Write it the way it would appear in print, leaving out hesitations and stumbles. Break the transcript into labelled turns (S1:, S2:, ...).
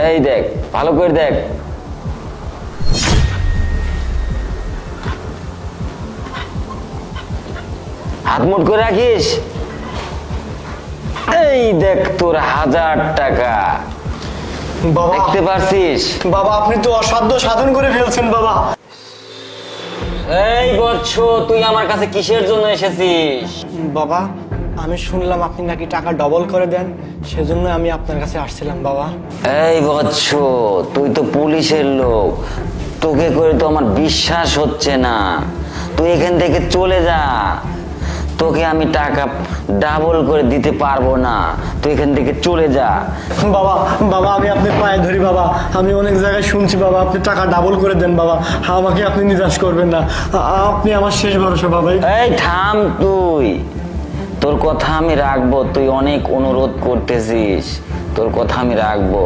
S1: এই দেখ, ভালো করে দেখ। হাত মুট করে রাখিস। এই দেখ তোর 1000 টাকা,
S2: বাবা,
S1: দেখতে পারছিস?
S2: বাবা আপনি তো অসাধ্য সাধন করে ফেলছেন বাবা।
S1: এই বৎস, তুই আমার কাছে কিসের জন্য এসেছিস?
S2: বাবা আমি শুনলাম আপনি নাকি টাকা ডবল করে দেন, সেজন্য আমি আপনার কাছে আসছিলাম বাবা।
S1: এই বৎস, তুই তো পুলিশের লোক, তোকে করে তো আমার বিশ্বাস হচ্ছে না। তুই এখান থেকে চলে যা, তোকে আমি টাকা ডাবল করে দিতে পারবো না। তুই এখান থেকে চলে যা।
S2: বাবা, বাবা আমি আপনার পায়ে ধরি বাবা, আমি অনেক জায়গায় শুনছি বাবা আপনি টাকা ডাবল করে দেন বাবা, আমাকে আপনি নিরাশ করবেন না, আপনি আমার শেষ ভরসা বাবা।
S1: এই থাম তুই, তোর কথা আমি রাখবো। তুই অনেক অনুরোধ করতেছিস, তোর কথা আমি রাখবো।